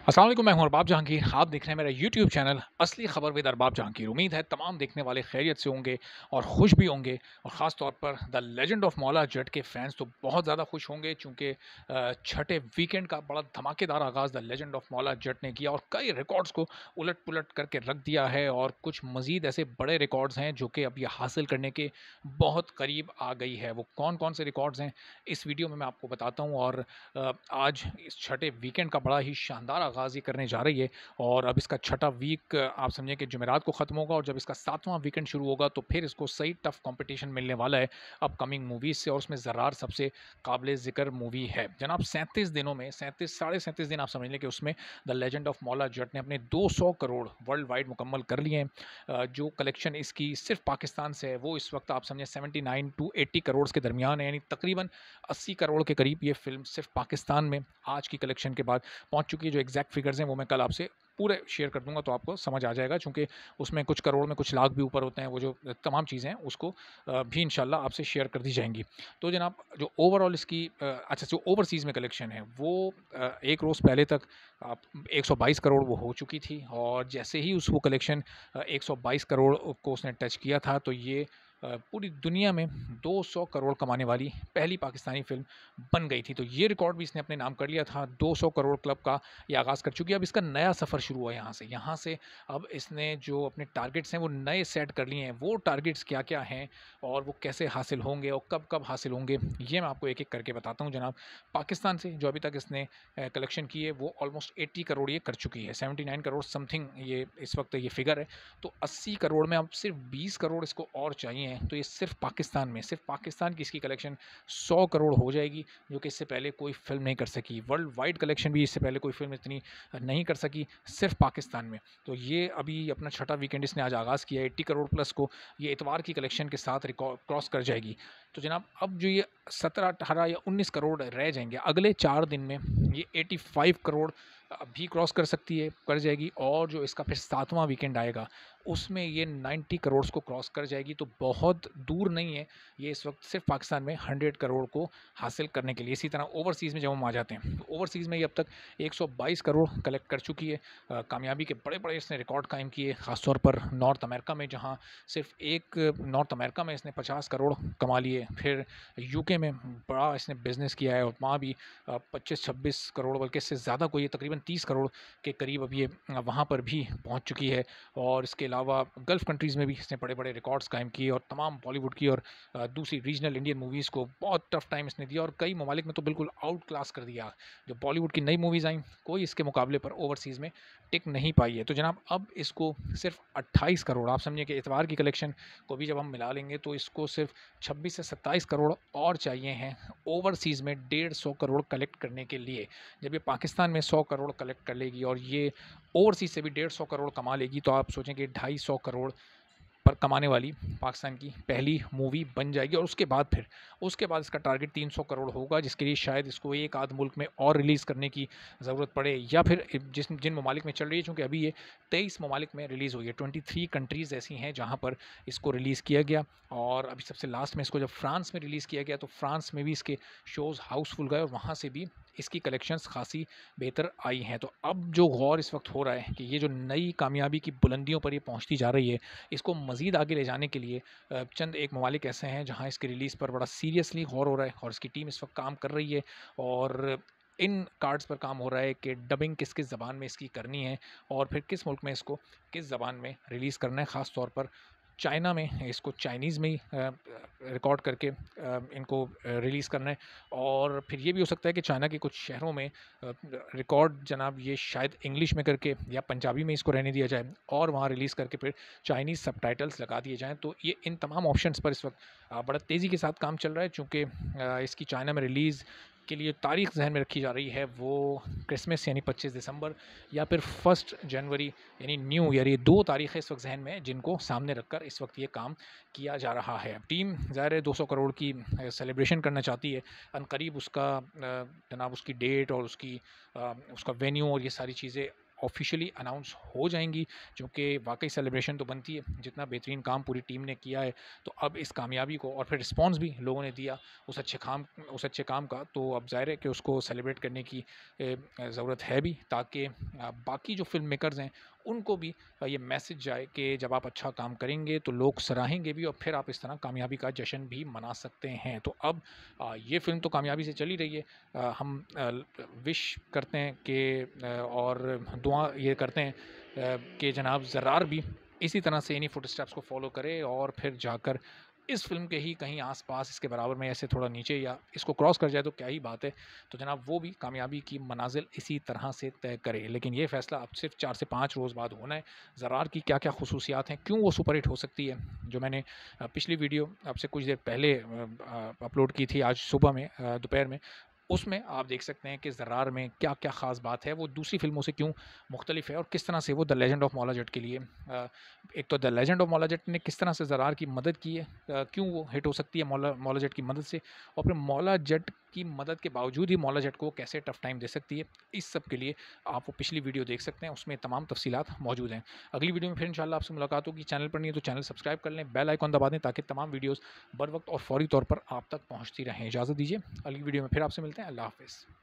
अस्सलाम वालेकुम, मैं हूं अरबाब जहांगीर। आप देख रहे हैं मेरा यूट्यूब चैनल असली खबर विद अरबाब जहांगीर। उम्मीद है तमाम देखने वाले खैरियत से होंगे और खुश भी होंगे। और ख़ास तौर पर the legend of Maula Jatt के फैंस तो बहुत ज़्यादा खुश होंगे, चूँकि छठे वीकेंड का बड़ा धमाकेदार आगाज़ the legend of Maula Jatt ने किया और कई रिकॉर्ड्स को उलट पुलट करके रख दिया है। और कुछ मज़ीद ऐसे बड़े रिकॉर्ड्स हैं जो कि अब ये हासिल करने के बहुत करीब आ गई है। वो कौन कौन से रिकॉर्ड्स हैं, इस वीडियो में मैं आपको बताता हूँ। और आज इस छठे वीकेंड का बड़ा ही शानदार आगाज़ ये करने जा रही है। और अब इसका छठा वीक आप समझिए कि जुमेरात को ख़त्म होगा, और जब इसका 7वां वीकेंड शुरू होगा तो फिर इसको सही टफ कंपटीशन मिलने वाला है अपकमिंग मूवीज़ से। और उसमें ज़र्रार सबसे काबिल ज़िक्र मूवी है। जनाब 37 दिनों में 37 साढ़े 37 दिन आप समझ लें कि उसमें the legend of Maula Jatt ने अपने 200 करोड़ वर्ल्ड वाइड मुकम्मल कर लिए हैं। जो कलेक्शन इसकी सिर्फ पाकिस्तान से है वो इस वक्त आप समझें 79 टू 80 करोड़ के दरमियान है, यानी तकरीबन 80 करोड़ के करीब ये फ़िल्म सिर्फ पाकिस्तान में आज की कलेक्शन के बाद पहुंच चुकी है। जो एग्जैक्ट फिगर्स हैं वो मैं कल आपसे पूरे शेयर कर दूंगा, तो आपको समझ आ जाएगा, चूँकि उसमें कुछ करोड़ में कुछ लाख भी ऊपर होते हैं। वो जो तमाम चीज़ें हैं उसको भी इंशाल्लाह आपसे शेयर कर दी जाएंगी। तो जनाब जो ओवरऑल इसकी अच्छा, जो ओवरसीज़ में कलेक्शन है वो एक रोज़ पहले तक आप 122 करोड़ वो हो चुकी थी। और जैसे ही उस वो कलेक्शन 122 करोड़ को उसने टच किया था, तो ये पूरी दुनिया में 200 करोड़ कमाने वाली पहली पाकिस्तानी फ़िल्म बन गई थी। तो ये रिकॉर्ड भी इसने अपने नाम कर लिया था। 200 करोड़ क्लब का ये आगाज़ कर चुकी है। अब इसका नया सफ़र शुरू हुआ है यहाँ से। यहाँ से अब इसने जो अपने टारगेट्स हैं वो नए सेट कर लिए हैं। वो टारगेट्स क्या-क्या हैं और वो कैसे हासिल होंगे और कब-कब हासिल होंगे, ये मैं आपको एक-एक करके बताता हूँ जनाब। पाकिस्तान से जो अभी तक इसने कलेक्शन की है वो ऑलमोस्ट 80 करोड़ ये कर चुकी है। 79 करोड़ समथिंग ये इस वक्त ये फ़िगर है। तो 80 करोड़ में अब सिर्फ 20 करोड़ इसको और चाहिए हैं। तो ये सिर्फ पाकिस्तान में, सिर्फ पाकिस्तान की इसकी कलेक्शन 100 करोड़ हो जाएगी, जो कि इससे पहले कोई फ़िल्म नहीं कर सकी। वर्ल्ड वाइड कलेक्शन भी इससे पहले कोई फ़िल्म इतनी नहीं कर सकी, सिर्फ पाकिस्तान में। तो ये अभी अपना छठा वीकेंड इसने आज आगाज़ किया है। 80 करोड़ प्लस को ये इतवार की कलेक्शन के साथ रिकॉर्ड क्रॉस कर जाएगी। तो जनाब अब जो ये 17, 18 या 19 करोड़ रह जाएंगे अगले 4 दिन में, ये 85 करोड़ भी क्रॉस कर सकती है, कर जाएगी। और जो इसका फिर 7वां वीकेंड आएगा उसमें ये 90 करोड़ को क्रॉस कर जाएगी। तो बहुत दूर नहीं है ये इस वक्त सिर्फ पाकिस्तान में 100 करोड़ को हासिल करने के लिए। इसी तरह ओवरसीज़ में जब हम आ जाते हैं तो ओवरसीज़ में ये अब तक 122 करोड़ कलेक्ट कर चुकी है। कामयाबी के बड़े-बड़े इसने रिकॉर्ड कायम किए, ख़ासतौर पर नॉर्थ अमेरिका में, जहाँ सिर्फ एक नॉर्थ अमेरिका में इसने 50 करोड़ कमा लिए। फिर यूके में बड़ा इसने बिज़नेस किया है और वहाँ भी 25-26 करोड़, बल्कि इससे ज़्यादा, कोई तकरीबन 30 करोड़ के करीब अब ये वहाँ पर भी पहुँच चुकी है। और इसके अलावा गल्फ़ कंट्रीज़ में भी इसने बड़े-बड़े रिकॉर्ड्स कायम किए और तमाम बॉलीवुड की और दूसरी रीजनल इंडियन मूवीज़ को बहुत टफ़ टाइम इसने दिया और कई ममालिक में तो बिल्कुल आउट क्लास कर दिया। जो बॉलीवुड की नई मूवीज़ आईं, कोई इसके मुकाबले पर ओवरसीज़ में टिक नहीं पाई है। तो जनाब अब इसको सिर्फ 28 करोड़, आप समझिए कि इतवार की कलेक्शन को भी जब हम मिला लेंगे तो इसको सिर्फ 26 से 27 करोड़ और चाहिए हैं ओवरसीज़ में 150 करोड़ कलेक्ट करने के लिए। जब ये पाकिस्तान में 100 करोड़ कलेक्ट कर लेगी और ये ओवरसीज़ से भी 150 करोड़ कमा लेगी, तो आप सोचें कि 250 करोड़ पर कमाने वाली पाकिस्तान की पहली मूवी बन जाएगी। और उसके बाद इसका टारगेट 300 करोड़ होगा, जिसके लिए शायद इसको एक आध मुल्क में और रिलीज़ करने की ज़रूरत पड़े, या फिर जिन ममालिक में चल रही है, चूँकि अभी ये 23 ममालिक में रिलीज़ हुई है। 23 कंट्रीज़ ऐसी हैं जहाँ पर इसको रिलीज़ किया गया। और अभी सबसे लास्ट में इसको जब फ्रांस में रिलीज़ किया गया तो फ्रांस में भी इसके शोज़ हाउसफुल गए और वहाँ से भी इसकी कलेक्शंस खासी बेहतर आई हैं। तो अब जो गौर इस वक्त हो रहा है कि ये जो नई कामयाबी की बुलंदियों पर ये पहुँचती जा रही है, इसको मज़ीद आगे ले जाने के लिए चंद एक ममालिक ऐसे हैं जहाँ इसकी रिलीज़ पर बड़ा सीरियसली गौर हो रहा है और इसकी टीम इस वक्त काम कर रही है। और इन कार्ड्स पर काम हो रहा है कि डबिंग किस किस ज़बान में इसकी करनी है और फिर किस मुल्क में इसको किस ज़बान में रिलीज़ करना है। ख़ास तौर पर चाइना में इसको चाइनीज़ में ही रिकॉर्ड करके इनको रिलीज़ करना है। और फिर ये भी हो सकता है कि चाइना के कुछ शहरों में रिकॉर्ड जनाब ये शायद इंग्लिश में करके या पंजाबी में इसको रहने दिया जाए और वहाँ रिलीज़ करके फिर चाइनीज़ सबटाइटल्स लगा दिए जाएँ। तो ये इन तमाम ऑप्शंस पर इस वक्त बड़ा तेज़ी के साथ काम चल रहा है, चूँकि इसकी चाइना में रिलीज़ के लिए तारीख जहन में रखी जा रही है वो क्रिसमस यानी 25 दिसंबर या फिर 1 जनवरी यानी न्यू ईयर। ये 2 तारीखें इस वक्त जहन में हैं जिनको सामने रखकर इस वक्त ये काम किया जा रहा है। अब टीम ज़ाहिर है 200 करोड़ की सेलिब्रेशन करना चाहती है। अनकरीब उसका जनाब उसकी डेट और उसका वेन्यू और ये सारी चीज़ें ऑफ़िशियली अनाउंस हो जाएँगी, जो कि वाक़ई सेलिब्रेशन तो बनती है, जितना बेहतरीन काम पूरी टीम ने किया है, तो अब इस कामयाबी को और फिर रिस्पॉन्स भी लोगों ने दिया उस अच्छे काम का, तो अब ज़ाहिर है कि उसको सेलिब्रेट करने की ज़रूरत है भी, ताकि बाकी जो फ़िल्म मेकर्स हैं, उनको भी ये मैसेज जाए कि जब आप अच्छा काम करेंगे, तो लोग सराहेंगे भी और फिर आप इस तरह कामयाबी का जश्न भी मना सकते हैं। तो अब ये फ़िल्म तो कामयाबी से चली रही है। हम विश करते हैं कि और दुआ ये करते हैं कि जनाब ज़रार भी इसी तरह से इन्हीं फुटस्टेप्स को फ़ॉलो करे और फिर जाकर इस फ़िल्म के ही कहीं आस-पास इसके बराबर में ऐसे थोड़ा नीचे या इसको क्रॉस कर जाए तो क्या ही बात है। तो जनाब वो भी कामयाबी की मनाज़िल इसी तरह से तय करे। लेकिन ये फ़ैसला अब सिर्फ़ 4 से 5 रोज़ बाद होना है। ज़रार की क्या-क्या ख़ुसूसियात हैं, क्यों वो सुपरहिट हो सकती है, जो मैंने पिछली वीडियो आपसे कुछ देर पहले अपलोड की थी आज सुबह में दोपहर में, उसमें आप देख सकते हैं कि ज़रार में क्या-क्या ख़ास बात है, वो दूसरी फ़िल्मों से क्यों मुख्तलिफ़ है और किस तरह से वो the legend of Maula Jatt के लिए एक तो the legend of Maula Jatt ने किस तरह से ज़रार की मदद की है, क्यों वो हिट हो सकती है मौला मौला जट की मदद से और फिर मौला जट की मदद के बावजूद ही मौला जट को कैसे टफ़ टाइम दे सकती है। इस सब के लिए आप वो पिछली वीडियो देख सकते हैं, उसमें तमाम तफ़सीलात मौजूद हैं। अगली वीडियो में फिर इंशाअल्लाह आपसे मुलाकात होगी। चैनल पर नहीं है तो चैनल सब्सक्राइब कर लें, बेल आइकन दबा दें ताकि तमाम वीडियोज़ बर वक़्त और फ़ौरी तौर पर आप तक पहुँचती रहें। इजाज़त दीजिए, अगली वीडियो में फिर आपसे मिलते हैं। अल्लाह हाफ़िज़।